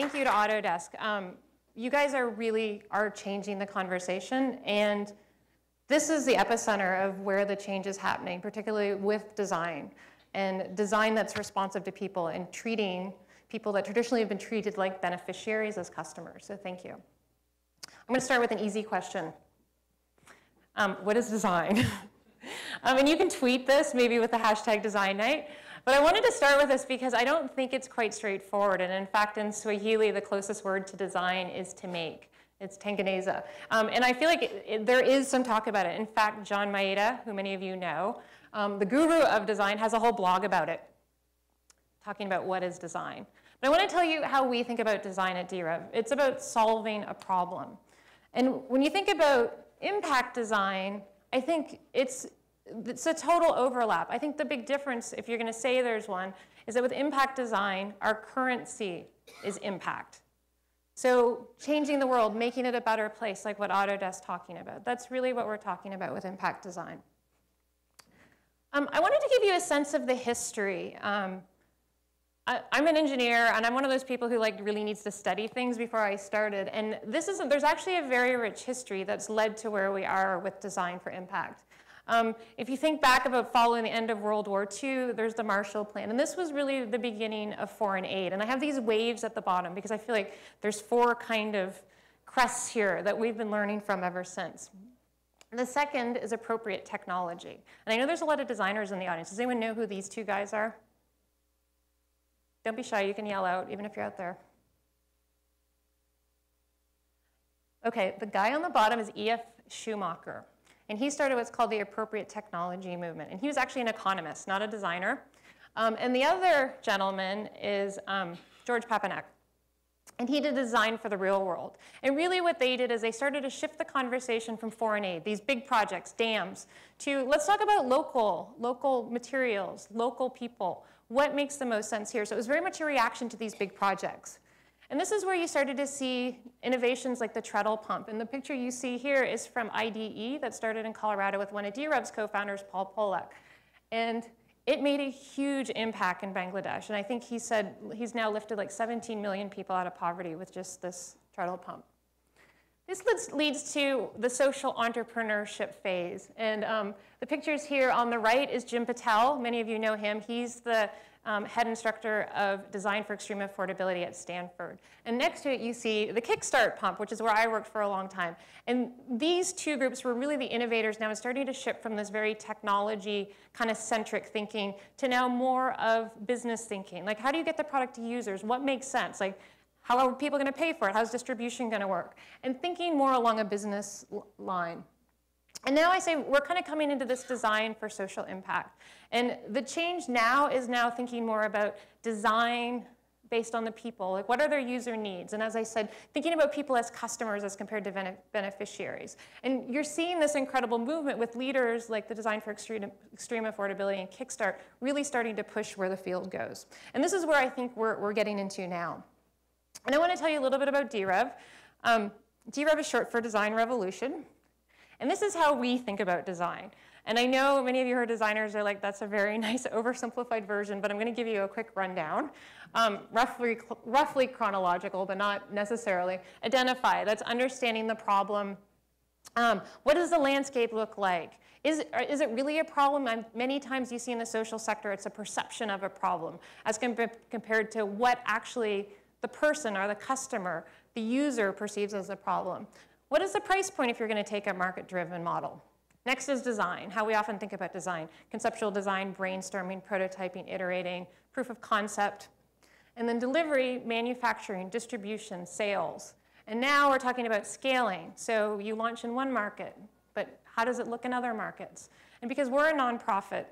thank you to Autodesk. You guys are changing the conversation, and this is the epicenter of where the change is happening, particularly with design, and design that's responsive to people and treating people that traditionally have been treated like beneficiaries as customers. So thank you. I'm going to start with an easy question. What is design? And you can tweet this maybe with the hashtag Design Night. But I wanted to start with this because I don't think it's quite straightforward. And in fact, in Swahili, the closest word to design is to make. It's tengeneza. And I feel like there is some talk about it. In fact, John Maeda, who many of you know, the guru of design, has a whole blog about it, talking about what is design. But I want to tell you how we think about design at DREV. It's about solving a problem. And when you think about impact design, I think it's a total overlap. I think the big difference, if you're going to say there's one, is that with impact design, our currency is impact. So changing the world, making it a better place, like what Autodesk is talking about. That's really what we're talking about with impact design. I wanted to give you a sense of the history. I'm an engineer, and I'm one of those people who really needs to study things before I started. And there's actually a very rich history that's led to where we are with design for impact. If you think back about following the end of World War II, there's the Marshall Plan. And this was really the beginning of foreign aid. And I have these waves at the bottom because I feel like there's four kind of crests here that we've been learning from ever since. The second is appropriate technology. And I know there's a lot of designers in the audience. Does anyone know who these two guys are? Don't be shy, you can yell out, even if you're out there. Okay, the guy on the bottom is E.F. Schumacher. And he started what's called the appropriate technology movement. And he was actually an economist, not a designer. And the other gentleman is George Papanek. And he did design for the real world. And really what they did is they started to shift the conversation from foreign aid, these big projects, dams, to let's talk about local materials, local people. What makes the most sense here? So it was very much a reaction to these big projects. And this is where you started to see innovations like the treadle pump. And the picture you see here is from IDE that started in Colorado with one of DREV's co-founders, Paul Polak. And it made a huge impact in Bangladesh. And I think he said he's now lifted 17 million people out of poverty with just this treadle pump. This leads to the social entrepreneurship phase. And the pictures here on the right is Jim Patel. Many of you know him. He's the head instructor of design for extreme affordability at Stanford. And next to it, you see the Kickstart pump, which is where I worked for a long time. And these two groups were really the innovators now, starting to shift from this very technology kind of centric thinking to now more of business thinking. Like, how do you get the product to users? What makes sense? Like, how are people going to pay for it? How's distribution going to work? And thinking more along a business line. And now I say we're kind of coming into this design for social impact. And the change now is thinking more about design based on the people. Like, what are their user needs? And as I said, thinking about people as customers as compared to beneficiaries. And you're seeing this incredible movement with leaders like the Design for Extreme Affordability and Kickstart really starting to push where the field goes. And this is where I think we're getting into now. And I want to tell you a little bit about DREV. DREV is short for Design Revolution. And this is how we think about design. And I know many of you who are designers are like, that's a very nice oversimplified version, but I'm going to give you a quick rundown. Roughly chronological, but not necessarily. Identify, that's understanding the problem. What does the landscape look like? Is it really a problem? Many times you see in the social sector, it's a perception of a problem as compared to what actually the person or the customer, the user perceives as a problem. What is the price point if you're going to take a market-driven model? Next is design, how we often think about design. Conceptual design, brainstorming, prototyping, iterating, proof of concept. And then delivery, manufacturing, distribution, sales. And now we're talking about scaling. So you launch in one market, but how does it look in other markets? And because we're a nonprofit,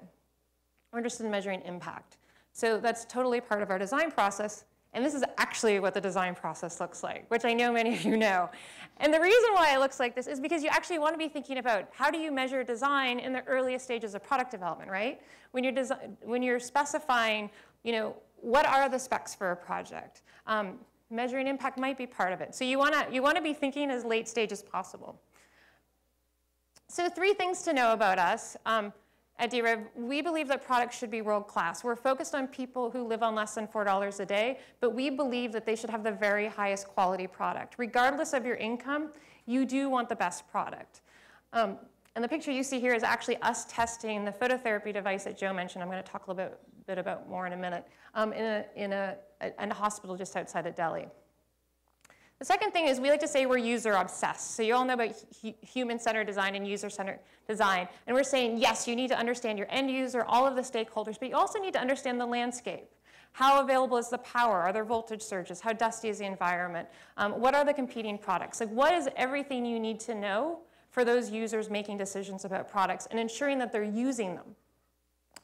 we're interested in measuring impact. So that's totally part of our design process. And this is actually what the design process looks like, which I know many of you know. And the reason why it looks like this is because you actually want to be thinking about how do you measure design in the earliest stages of product development, right? When you're specifying, what are the specs for a project? Measuring impact might be part of it. So you want to be thinking as late stage as possible. So 3 things to know about us. at DREV, we believe that products should be world-class. We're focused on people who live on less than $4 a day, but we believe that they should have the very highest quality product. Regardless of your income, you do want the best product. And the picture you see here is actually us testing the phototherapy device that Joe mentioned. I'm going to talk a little bit about more in a minute, in a hospital just outside of Delhi. The second thing is we like to say we're user obsessed. So you all know about human-centered design and user-centered design. And we're saying, yes, you need to understand your end user, all of the stakeholders, but you also need to understand the landscape. How available is the power? Are there voltage surges? How dusty is the environment? What are the competing products? Like, what is everything you need to know for those users making decisions about products and ensuring that they're using them?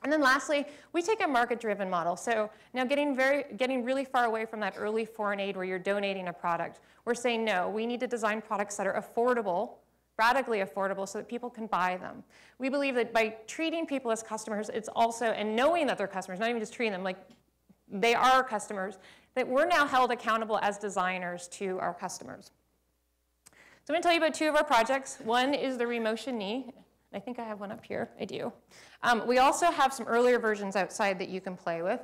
And then lastly, we take a market-driven model. So now getting really far away from that early foreign aid where you're donating a product, we're saying, no, we need to design products that are affordable, radically affordable, so that people can buy them. We believe that by treating people as customers, it's also, and knowing that they're customers, not even just treating them like they are customers, that we're now held accountable as designers to our customers. So I'm going to tell you about two of our projects. One is the Remotion knee. I think I have one up here. I do. We also have some earlier versions outside that you can play with.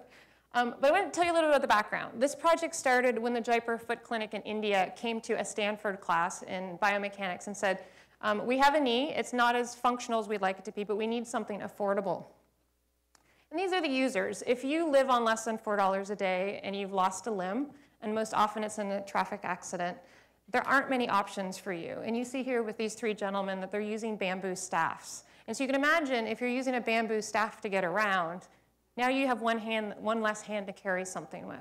But I want to tell you a little bit about the background. This project started when the Jaipur Foot Clinic in India came to a Stanford class in biomechanics and said, we have a knee. It's not as functional as we'd like it to be, but we need something affordable. And these are the users. If you live on less than $4 a day and you've lost a limb, and most often it's in a traffic accident, there aren't many options for you. And you see here with these three gentlemen that they're using bamboo staffs. And so you can imagine if you're using a bamboo staff to get around, now you have one less hand to carry something with.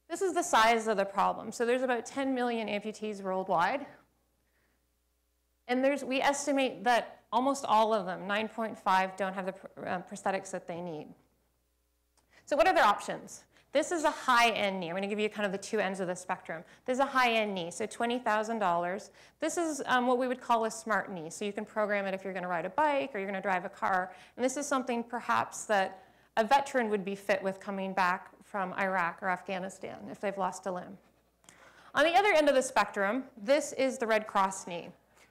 This is the size of the problem. So there's about 10 million amputees worldwide. And we estimate that almost all of them, 9.5, don't have the prosthetics that they need. So what are their options? This is a high-end knee. I'm going to give you kind of the two ends of the spectrum. This is a high-end knee, so $20,000. This is what we would call a smart knee. So you can program it if you're going to ride a bike or you're going to drive a car. And this is something perhaps that a veteran would be fit with coming back from Iraq or Afghanistan if they've lost a limb. On the other end of the spectrum, this is the Red Cross knee.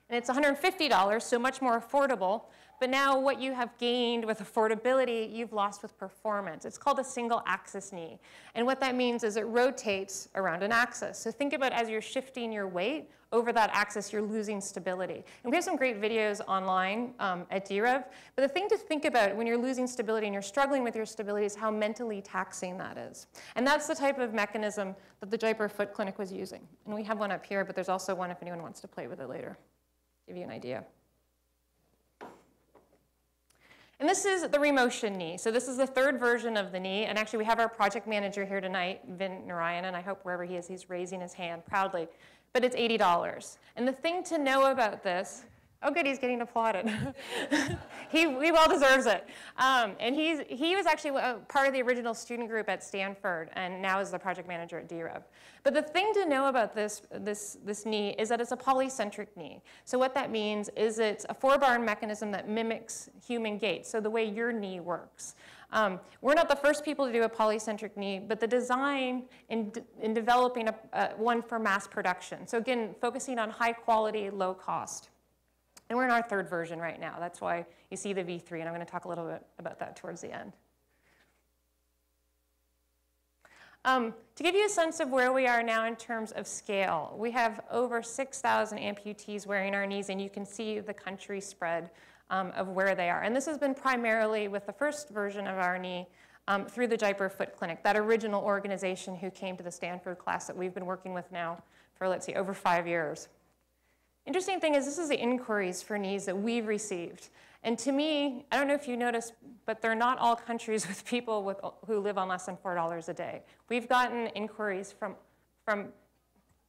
And it's $150, so much more affordable. But now what you have gained with affordability, you've lost with performance. It's called a single axis knee. And what that means is it rotates around an axis. So think about as you're shifting your weight over that axis, you're losing stability. And we have some great videos online at DREV. But the thing to think about when you're losing stability and you're struggling with your stability is how mentally taxing that is. And that's the type of mechanism that the Jaipur Foot Clinic was using. And we have one up here, but there's also one if anyone wants to play with it later. Give you an idea. And this is the Remotion knee. So this is the third version of the knee. And actually, we have our project manager here tonight, Vin Narayan, and I hope wherever he is, he's raising his hand proudly. But it's $80. And the thing to know about this, oh good, he's getting applauded. he well deserves it. And he was actually part of the original student group at Stanford and now is the project manager at DREV. But the thing to know about this knee is that it's a polycentric knee. So what that means is it's a four-bar mechanism that mimics human gait, so the way your knee works. We're not the first people to do a polycentric knee, but the design in developing one for mass production. So again, focusing on high quality, low cost. And we're in our third version right now. That's why you see the V3, and I'm going to talk a little bit about that towards the end. To give you a sense of where we are now in terms of scale, we have over 6,000 amputees wearing our knees, and you can see the country spread of where they are. And this has been primarily with the first version of our knee through the Jaipur Foot Clinic, that original organization who came to the Stanford class that we've been working with now for, let's see, over 5 years. Interesting thing is this is the inquiries for knees that we've received. And to me, I don't know if you noticed, but they're not all countries with people who live on less than $4 a day. We've gotten inquiries from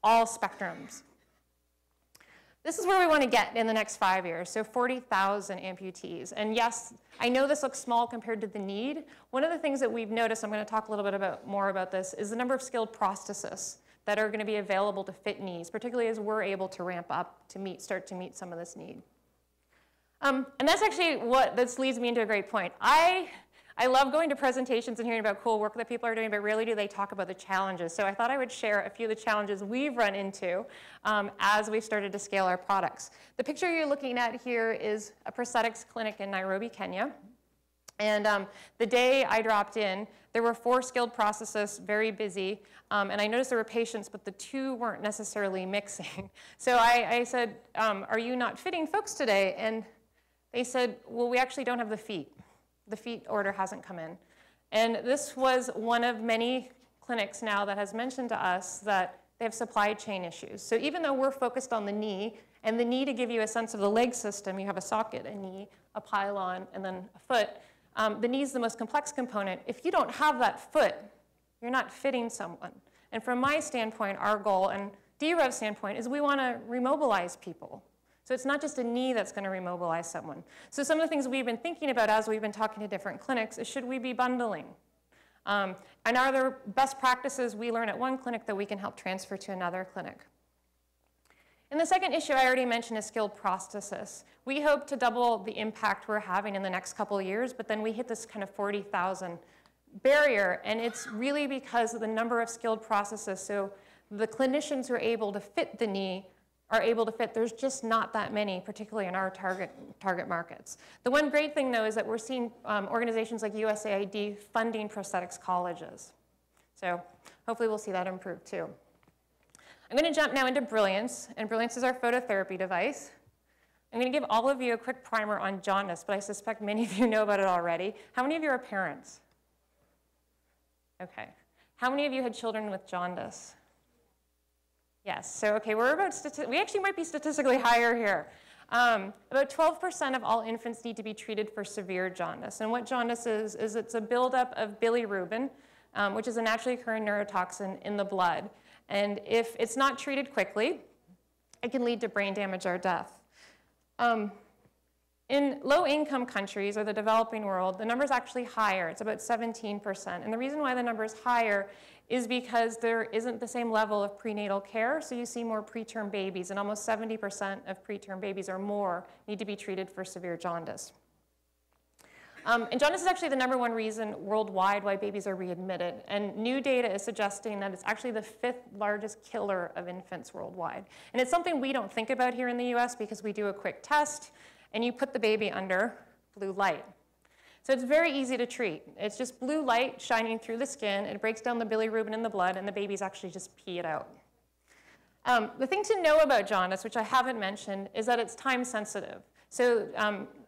all spectrums. This is where we want to get in the next 5 years, so 40,000 amputees. And yes, I know this looks small compared to the need. One of the things that we've noticed, I'm going to talk a little bit more about this, is the number of skilled prosthetists that are going to be available to fit knees, particularly as we're able to ramp up to start to meet some of this need. And that's actually this leads me into a great point. I I love going to presentations and hearing about cool work that people are doing, but rarely do they talk about the challenges. So I thought I would share a few of the challenges we've run into as we've started to scale our products. The picture you're looking at here is a prosthetics clinic in Nairobi, Kenya. And the day I dropped in, there were 4 skilled processors, very busy. And I noticed there were patients, but the 2 weren't necessarily mixing. So I said, are you not fitting folks today? And they said, well, we actually don't have the feet. The feet order hasn't come in. And this was one of many clinics now that has mentioned to us that they have supply chain issues. So even though we're focused on the knee, and the knee, to give you a sense of the leg system, you have a socket, a knee, a pylon, and then a foot. The knee is the most complex component. If you don't have that foot, you're not fitting someone. And from my standpoint, our goal, and DREV's standpoint, is we want to remobilize people. So it's not just a knee that's going to remobilize someone. So some of the things we've been thinking about as we've been talking to different clinics is, should we be bundling? And are there best practices we learn at one clinic that we can help transfer to another clinic? And the second issue I already mentioned is skilled prosthetists. We hope to double the impact we're having in the next couple of years, but then we hit this kind of 40,000 barrier, and it's really because of the number of skilled prosthetists. So the clinicians who are able to fit the knee are able to fit. There's just not that many, particularly in our target markets. The one great thing, though, is that we're seeing organizations like USAID funding prosthetics colleges. So hopefully we'll see that improve, too. I'm going to jump now into Brilliance, and Brilliance is our phototherapy device. I'm going to give all of you a quick primer on jaundice, but I suspect many of you know about it already. How many of you are parents? Okay. How many of you had children with jaundice? Yes, so okay, we actually might be statistically higher here. About 12% of all infants need to be treated for severe jaundice. And what jaundice is it's a buildup of bilirubin, which is a naturally occurring neurotoxin in the blood. And if it's not treated quickly, it can lead to brain damage or death. In low-income countries or the developing world, the number is actually higher. It's about 17%. And the reason why the number is higher is because there isn't the same level of prenatal care, so you see more preterm babies, and almost 70% of preterm babies or more need to be treated for severe jaundice. And jaundice is actually the #1 reason worldwide why babies are readmitted, and new data is suggesting that it's actually the 5th largest killer of infants worldwide. And it's something we don't think about here in the US because we do a quick test, and you put the baby under blue light. So it's very easy to treat. It's just blue light shining through the skin. It breaks down the bilirubin in the blood, and the babies actually just pee it out. The thing to know about jaundice, which I haven't mentioned, is that it's time sensitive. So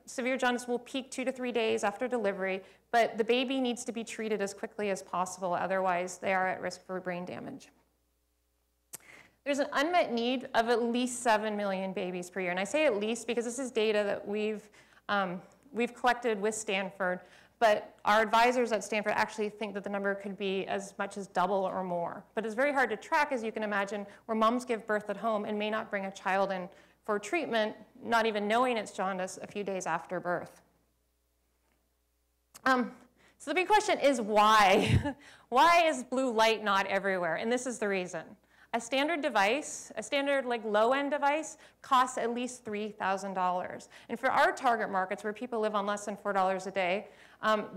severe jaundice will peak 2 to 3 days after delivery, but the baby needs to be treated as quickly as possible. Otherwise, they are at risk for brain damage. There's an unmet need of at least 7 million babies per year. And I say at least because this is data that we've collected with Stanford, but our advisors at Stanford actually think that the number could be as much as double or more. But it's very hard to track, as you can imagine, where moms give birth at home and may not bring a child in for treatment, not even knowing it's jaundice a few days after birth. So the big question is why? Why is blue light not everywhere? And this is the reason. A standard device, a standard like low-end device, costs at least $3,000. And for our target markets where people live on less than $4 a day,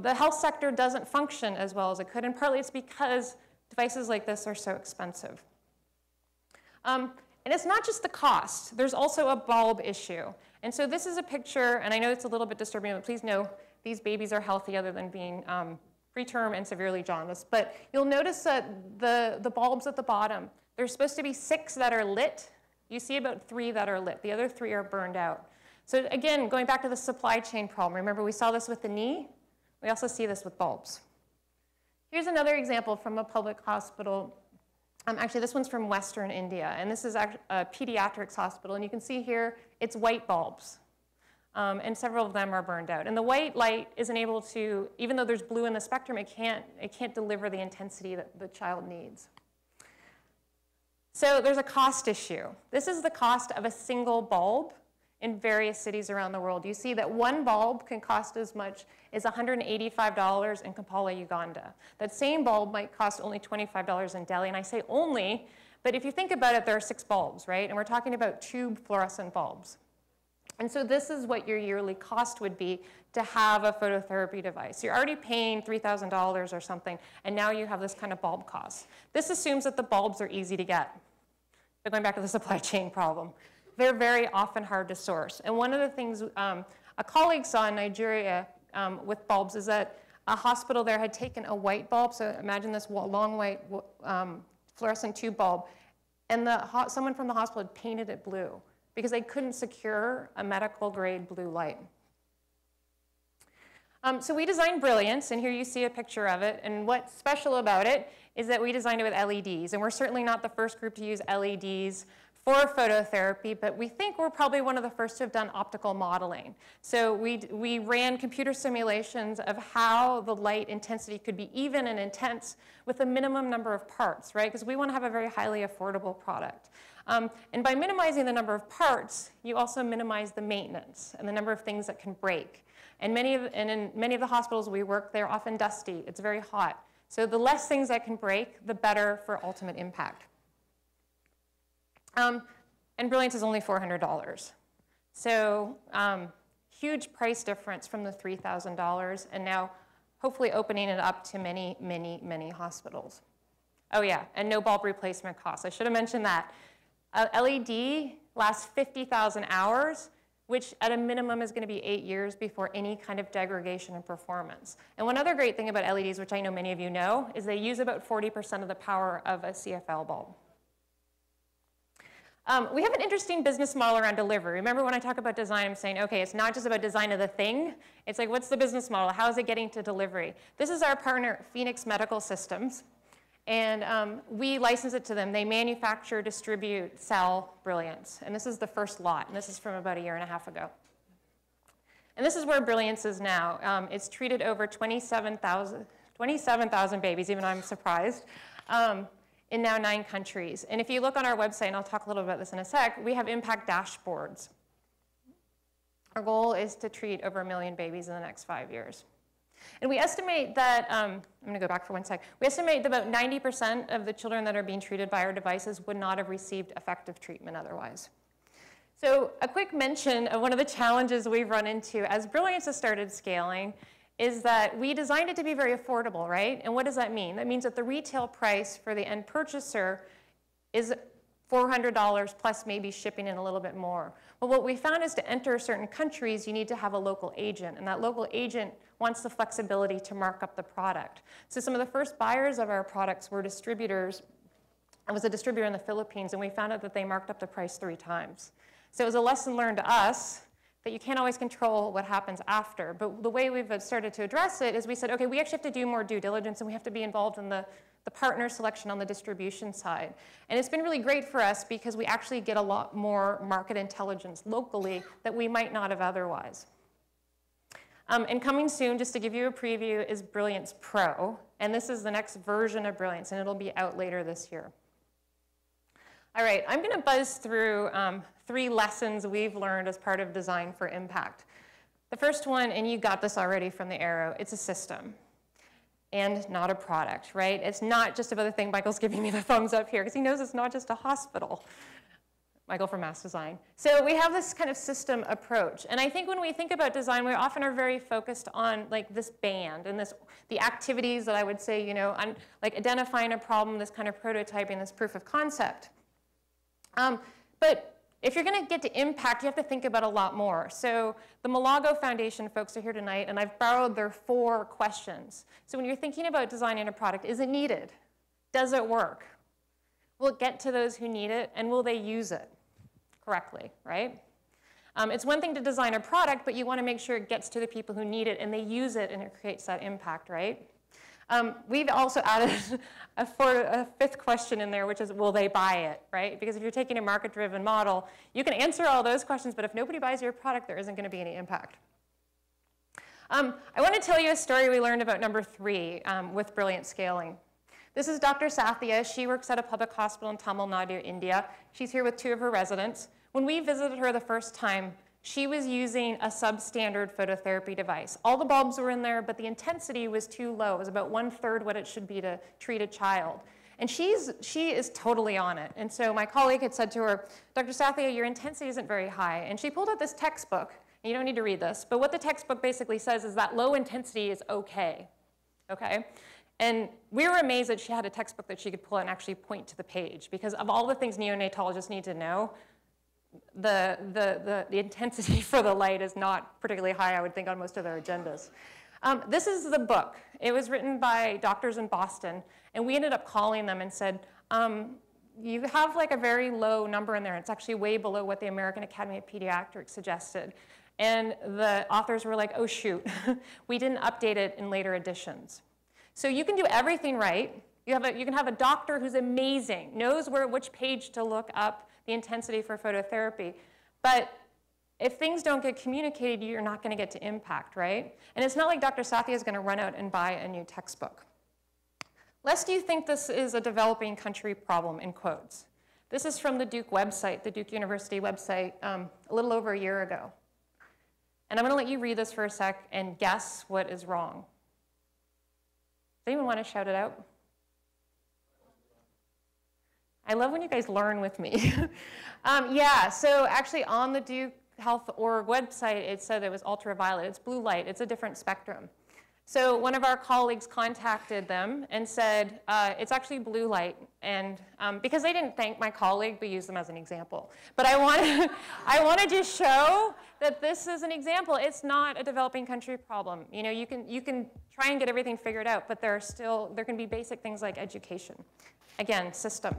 the health sector doesn't function as well as it could, and partly it's because devices like this are so expensive. And it's not just the cost. There's also a bulb issue. And so this is a picture, and I know it's a little bit disturbing, but please know these babies are healthy other than being preterm and severely jaundiced. But you'll notice that the bulbs at the bottom, there's supposed to be 6 that are lit. You see about 3 that are lit. The other 3 are burned out. So again, going back to the supply chain problem, remember we saw this with the knee? We also see this with bulbs. Here's another example from a public hospital. Actually, this one's from Western India, and this is a pediatrics hospital. And you can see here, it's white bulbs, and several of them are burned out. And the white light isn't able to, even though there's blue in the spectrum, it can't deliver the intensity that the child needs. So there's a cost issue. This is the cost of a single bulb in various cities around the world. You see that one bulb can cost as much as $185 in Kampala, Uganda. That same bulb might cost only $25 in Delhi, and I say only, but if you think about it, there are 6 bulbs, right? And we're talking about tube fluorescent bulbs. And so this is what your yearly cost would be to have a phototherapy device. You're already paying $3,000 or something, and now you have this kind of bulb cost. This assumes that the bulbs are easy to get. But going back to the supply chain problem, they're very often hard to source. And one of the things a colleague saw in Nigeria with bulbs is that a hospital there had taken a white bulb, so imagine this long white fluorescent tube bulb, and someone from the hospital had painted it blue because they couldn't secure a medical grade blue light. So we designed Brilliance, and here you see a picture of it, and what's special about it is that we designed it with LEDs, and we're certainly not the first group to use LEDs for phototherapy, but we think we're probably one of the first to have done optical modeling. So we ran computer simulations of how the light intensity could be even and intense with a minimum number of parts, right? Because we want to have a very highly affordable product. And by minimizing the number of parts, you also minimize the maintenance and the number of things that can break. And in many of the hospitals we work, they're often dusty. It's very hot. So the less things that can break, the better for ultimate impact. And Brilliance is only $400. So huge price difference from the $3,000, and now hopefully opening it up to many, many, many hospitals. Oh yeah, and no bulb replacement costs. I should have mentioned that. LED lasts 50,000 hours, which at a minimum is going to be 8 years before any kind of degradation in performance. And one other great thing about LEDs, which I know many of you know, is they use about 40% of the power of a CFL bulb. We have an interesting business model around delivery. Remember when I talk about design, I'm saying, okay, it's not just about design of the thing. It's like, what's the business model? How is it getting to delivery? This is our partner, Phoenix Medical Systems. And we license it to them. They manufacture, distribute, sell Brilliance. And this is the first lot. And this is from about 1.5 years ago. And this is where Brilliance is now. It's treated over 27,000 babies, even I'm surprised. In now 9 countries. And if you look on our website, and I'll talk a little about this in a sec, we have impact dashboards. Our goal is to treat over 1 million babies in the next 5 years. And we estimate that, I'm going to go back for 1 sec. We estimate that about 90% of the children that are being treated by our devices would not have received effective treatment otherwise. So a quick mention of one of the challenges we've run into as Brilliance has started scaling is that we designed it to be very affordable, right? And what does that mean? That means that the retail price for the end purchaser is $400 plus maybe shipping in a little bit more. But what we found is to enter certain countries, you need to have a local agent, and that local agent wants the flexibility to mark up the product. So some of the first buyers of our products were distributors. I was a distributor in the Philippines, and we found out that they marked up the price 3 times. So it was a lesson learned to us that you can't always control what happens after. But the way we've started to address it is we said, okay, we actually have to do more due diligence, and we have to be involved in the partner selection on the distribution side. And it's been really great for us because we actually get a lot more market intelligence locally that we might not have otherwise. And coming soon, just to give you a preview, is Brilliance Pro. And this is the next version of Brilliance, and it'll be out later this year. All right, I'm going to buzz through 3 lessons we've learned as part of Design for Impact. The first one, and you got this already from the arrow, it's a system and not a product, right? It's not just about the thing. Michael's giving me the thumbs up here because he knows it's not just a hospital. Michael from Mass Design. So we have this kind of system approach. And I think when we think about design, we often are very focused on like this band and the activities that I would say, you know, on like identifying a problem, this kind of prototyping, this proof of concept. But if you're going to get to impact, you have to think about a lot more. So the Malago Foundation folks are here tonight, and I've borrowed their 4 questions. So when you're thinking about designing a product, is it needed? Does it work? Will it get to those who need it, and will they use it correctly, right? It's one thing to design a product, but you want to make sure it gets to the people who need it, and they use it, and it creates that impact, right? We've also added a 5th question in there, which is, will they buy it, right? Because if you're taking a market-driven model, you can answer all those questions, but if nobody buys your product, there isn't going to be any impact. I want to tell you a story we learned about number 3 with Brilliant Scaling. This is Dr. Sathya. She works at a public hospital in Tamil Nadu, India. She's here with 2 of her residents. When we visited her the first time, she was using a substandard phototherapy device. All the bulbs were in there, but the intensity was too low. It was about 1/3 what it should be to treat a child. And she is totally on it. And so my colleague had said to her, Dr. Sathya, your intensity isn't very high. And she pulled out this textbook. You don't need to read this, but what the textbook basically says is that low intensity is okay, okay? And we were amazed that she had a textbook that she could pull out and actually point to the page, because of all the things neonatologists need to know, the intensity for the light is not particularly high, I would think, on most of their agendas. This is the book. It was written by doctors in Boston, and we ended up calling them and said, you have like a very low number in there. It's actually way below what the American Academy of Pediatrics suggested. And the authors were like, oh shoot, we didn't update it in later editions. So you can do everything right. You can have a doctor who's amazing, knows which page to look up the intensity for phototherapy. But if things don't get communicated, you're not going to get to impact, right? And it's not like Dr. Sathya is going to run out and buy a new textbook. Lest you think this is a developing country problem, in quotes. This is from the Duke website, the Duke University website, a little over a year ago. And I'm going to let you read this for a sec and guess what is wrong. Does anyone want to shout it out? I love when you guys learn with me. Yeah, so actually on the Duke Health.org website, it said it was ultraviolet. It's blue light. It's a different spectrum. So one of our colleagues contacted them and said, it's actually blue light. And because they didn't thank my colleague, we used them as an example. But I wanted to show that this is an example. It's not a developing country problem. You know, you can try and get everything figured out, but there can be basic things like education. Again, system.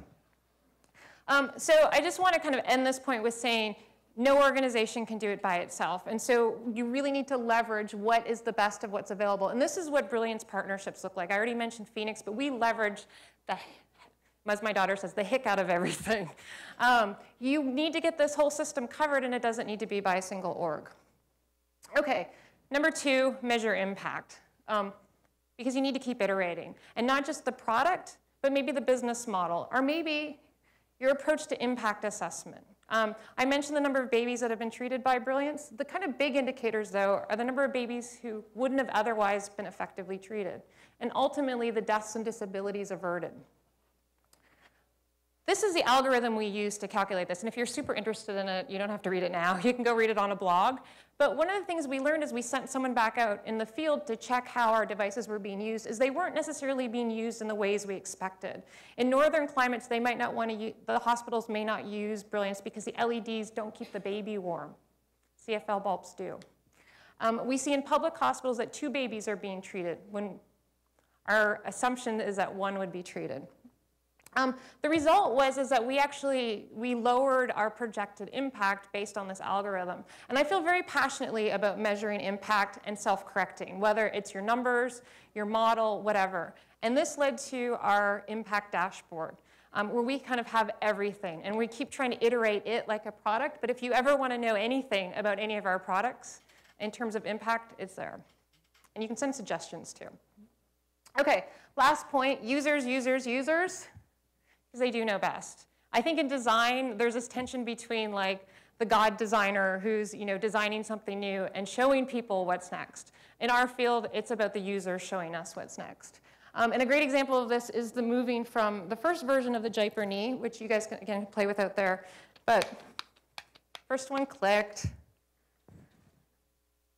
So I just want to kind of end this point with saying, no organization can do it by itself. And so you really need to leverage what is the best of what's available. And this is what Brilliance partnerships look like. I already mentioned Phoenix, but we leverage as my daughter says, the hick out of everything. You need to get this whole system covered, and it doesn't need to be by a single org. Okay, number 2, measure impact. Because you need to keep iterating. And not just the product, but maybe the business model, or maybe your approach to impact assessment. I mentioned the number of babies that have been treated by Brilliance. The kind of big indicators, though, are the number of babies who wouldn't have otherwise been effectively treated, and ultimately the deaths and disabilities averted. This is the algorithm we use to calculate this, and if you're super interested in it, you don't have to read it now. You can go read it on a blog. But one of the things we learned as we sent someone back out in the field to check how our devices were being used is they weren't necessarily being used in the ways we expected. In northern climates, they might not want to use, the hospitals may not use Brilliance because the LEDs don't keep the baby warm. CFL bulbs do. We see in public hospitals that 2 babies are being treated when our assumption is that 1 would be treated. The result was that we lowered our projected impact based on this algorithm. And I feel very passionately about measuring impact and self-correcting, whether it's your numbers, your model, whatever. And this led to our impact dashboard, where we kind of have everything. And we keep trying to iterate it like a product. But if you ever want to know anything about any of our products in terms of impact, it's there. And you can send suggestions too. Okay, last point, users, users, users. Because they do know best. I think in design, there's this tension between like the God designer who's designing something new and showing people what's next. In our field, it's about the user showing us what's next. And a great example of this is the moving from the first version of the Diaper Knee, which you guys can again play with out there. But first one clicked.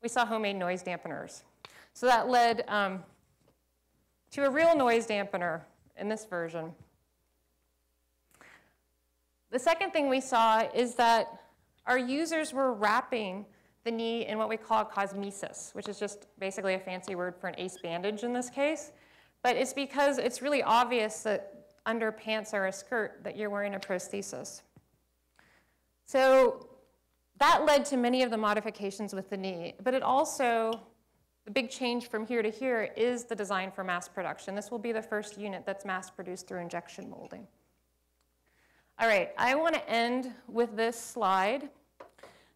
We saw homemade noise dampeners. So that led to a real noise dampener in this version. The second thing we saw is that our users were wrapping the knee in what we call cosmesis, which is just basically a fancy word for an ace bandage in this case. But it's because it's really obvious that under pants or a skirt that you're wearing a prosthesis. So that led to many of the modifications with the knee. But it also, the big change from here to here is the design for mass production. This will be the first unit that's mass produced through injection molding. All right, I want to end with this slide.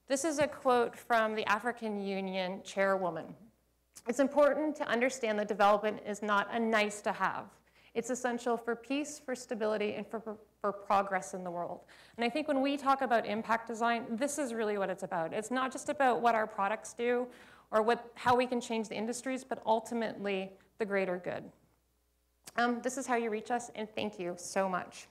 This is a quote from the African Union chairwoman. It's important to understand that development is not a nice to have. It's essential for peace, for stability, and for progress in the world. And I think when we talk about impact design, this is really what it's about. It's not just about what our products do or how we can change the industries, but ultimately the greater good. This is how you reach us, and thank you so much.